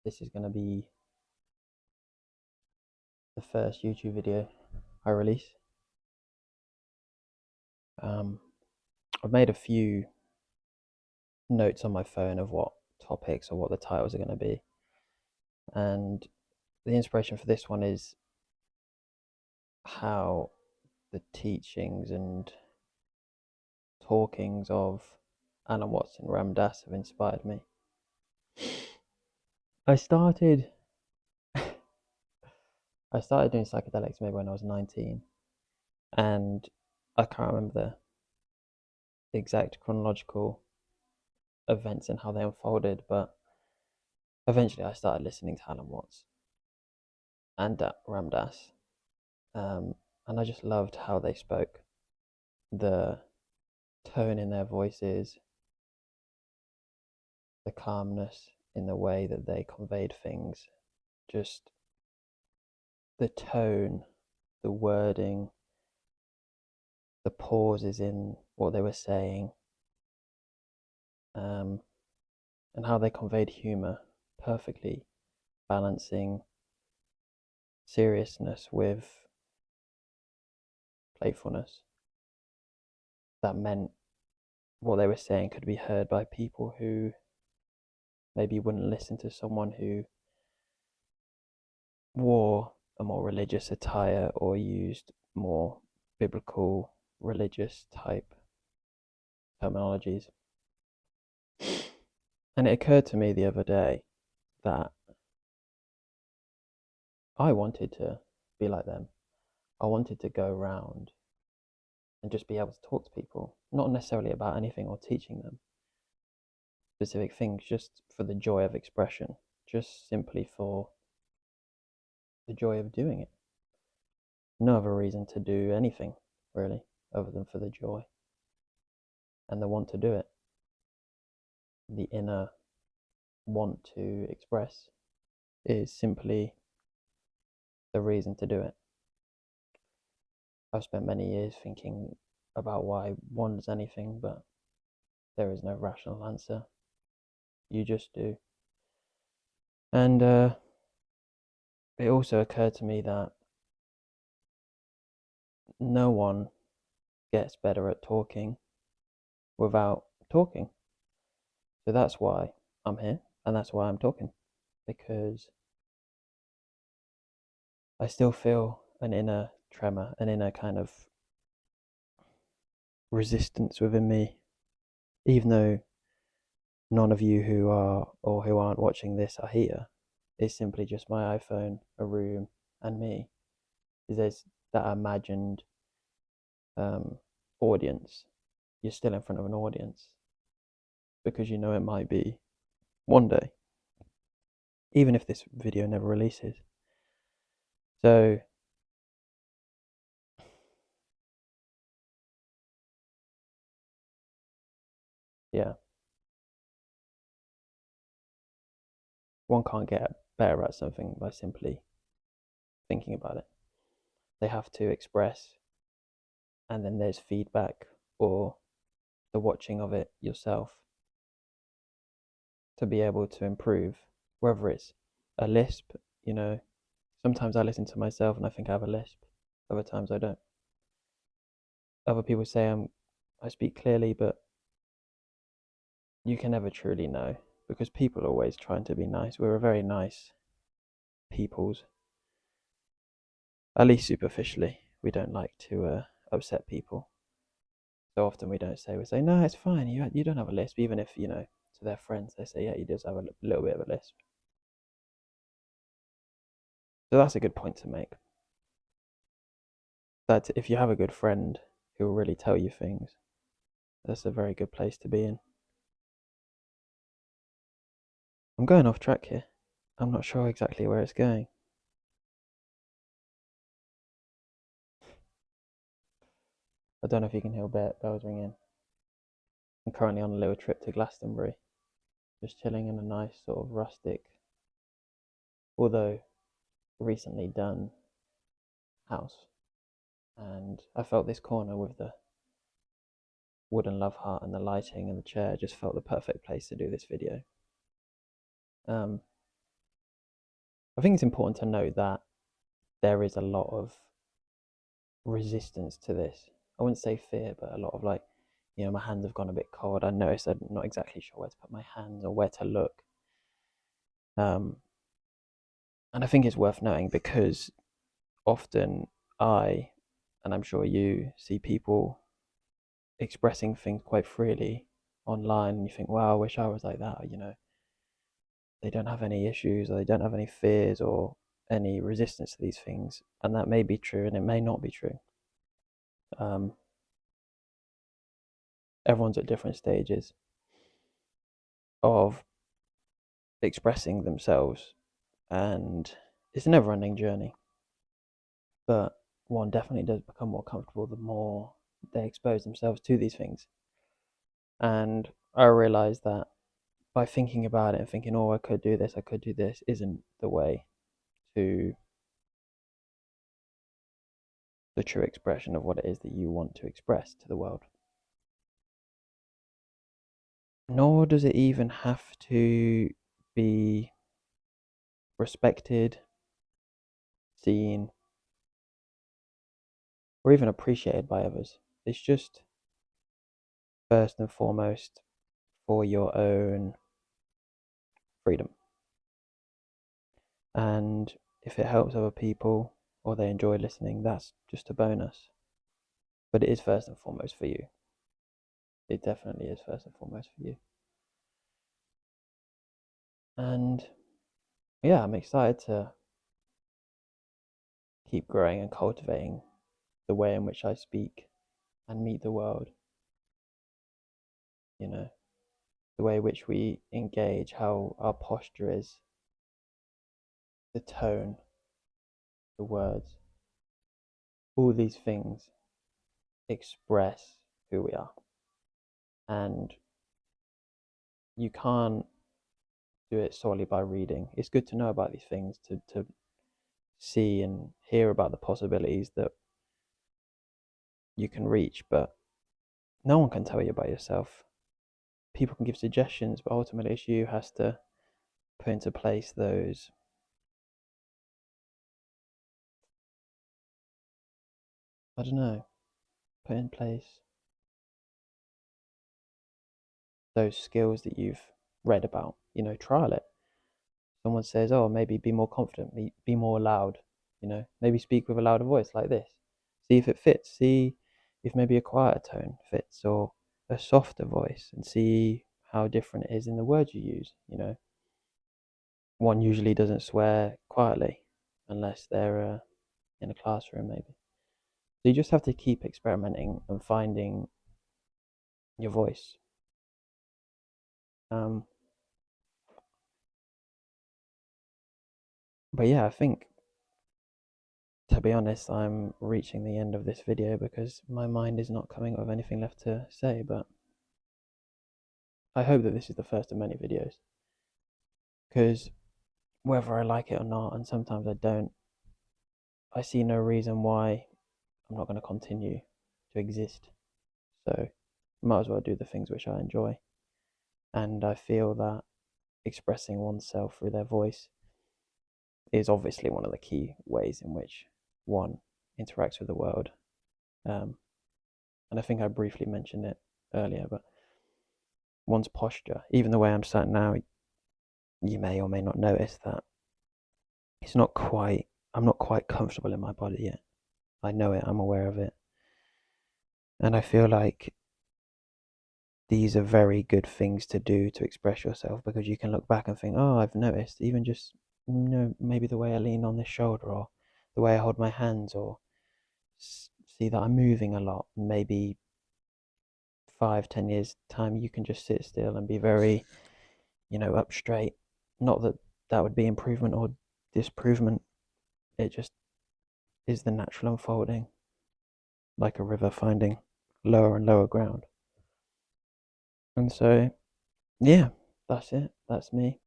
This is going to be the first YouTube video I release. I've made a few notes on my phone of what topics or what the titles are going to be, and the inspiration for this one is how the teachings and talkings of Alan Watts and Ram Dass have inspired me. I started doing psychedelics maybe when I was 19, and I can't remember the exact chronological events and how they unfolded, but eventually I started listening to Alan Watts and Ram Dass, and I just loved how they spoke, the tone in their voices, the calmness in the way that they conveyed things, just the tone, the wording, the pauses in what they were saying, and how they conveyed humor perfectly, balancing seriousness with playfulness. That meant what they were saying could be heard by people who maybe wouldn't listen to someone who wore a more religious attire or used more biblical religious type terminologies. And it occurred to me the other day that I wanted to be like them. I wanted to go around and just be able to talk to people, not necessarily about anything or teaching them specific things, just for the joy of expression, just simply for the joy of doing it. No other reason to do anything, really, other than for the joy and the want to do it, the inner want to express is simply the reason to do it. I've spent many years thinking about why one does anything, but there is no rational answer. You just do. And it also occurred to me that no one gets better at talking without talking. So that's why I'm here, and that's why I'm talking, because I still feel an inner tremor, an inner kind of resistance within me, even though none of you who are or who aren't watching this are here. It's simply just my iPhone, a room, and me. There's that imagined audience. You're still in front of an audience because you know it might be one day, even if this video never releases. So yeah, one can't get better at something by simply thinking about it. They have to express, and then there's feedback or the watching of it yourself to be able to improve, whether it's a lisp, you know, sometimes I listen to myself and I think I have a lisp, other times I don't. Other people say I speak clearly, but you can never truly know because people are always trying to be nice. We're a very nice peoples, at least superficially. We don't like to upset people. So often we say, no, it's fine. You don't have a lisp, even if, you know, to their friends, they say, yeah, he does have a little bit of a lisp. So that's a good point to make. That if you have a good friend who will really tell you things, that's a very good place to be in. I'm going off track here. I'm not sure exactly where it's going. I don't know if you can hear bells ringing. I'm currently on a little trip to Glastonbury, just chilling in a nice sort of rustic, although recently done house. And I felt this corner with the wooden love heart and the lighting and the chair just felt the perfect place to do this video. I think it's important to note that there is a lot of resistance to this. I wouldn't say fear, but a lot of like, my hands have gone a bit cold. I noticed I'm not exactly sure where to put my hands or where to look. Um, and I think it's worth noting because often I, and I'm sure you, see people expressing things quite freely online, and you think, wow, I wish I was like that. Or, they don't have any issues, or they don't have any fears or any resistance to these things. And that may be true, and it may not be true. Um, Everyone's at different stages of expressing themselves, and it's a never ending journey. But one definitely does become more comfortable the more they expose themselves to these things. And I realized that by thinking about it and thinking, oh, I could do this, isn't the way to the true expression of what it is that you want to express to the world. Nor does it even have to be respected, seen, or even appreciated by others. It's just first and foremost for your own freedom. And if it helps other people or they enjoy listening, that's just a bonus. But it is first and foremost for you. It definitely is first and foremost for you. And yeah, I'm excited to keep growing and cultivating the way in which I speak and meet the world. You know, the way in which we engage, how our posture is, the tone, the words, all these things express who we are. And you can't do it solely by reading. It's good to know about these things, to see and hear about the possibilities that you can reach, but no one can tell you about yourself. People can give suggestions, but ultimately it's you has to put into place those, I don't know, put in place those skills that you've read about. Trial it. Someone says, oh, maybe be more confident, be more loud, maybe speak with a louder voice like this. See if it fits. See if maybe a quieter tone fits or a softer voice, and see how different it is in the words you use. One usually doesn't swear quietly unless they're in a classroom, maybe. So you just have to keep experimenting and finding your voice. Um, but yeah, I think, to be honest, I'm reaching the end of this video because my mind is not coming up with anything left to say, but I hope that this is the first of many videos. Because whether I like it or not, and sometimes I don't, I see no reason why I'm not going to continue to exist. So might as well do the things which I enjoy. And I feel that expressing oneself through their voice is obviously one of the key ways in which one interacts with the world. And I think I briefly mentioned it earlier, but one's posture, even the way I'm sat now, you may or may not notice that I'm not quite comfortable in my body yet. I know it, I'm aware of it. And I feel like these are very good things to do to express yourself, because you can look back and think, oh, I've noticed, even just, maybe the way I lean on this shoulder, or the way I hold my hands, or see that I'm moving a lot. And maybe 5, 10 years time, you can just sit still and be very, up straight. Not that that would be improvement or disprovement. It just is the natural unfolding, like a river finding lower and lower ground. And so, yeah, that's it. That's me.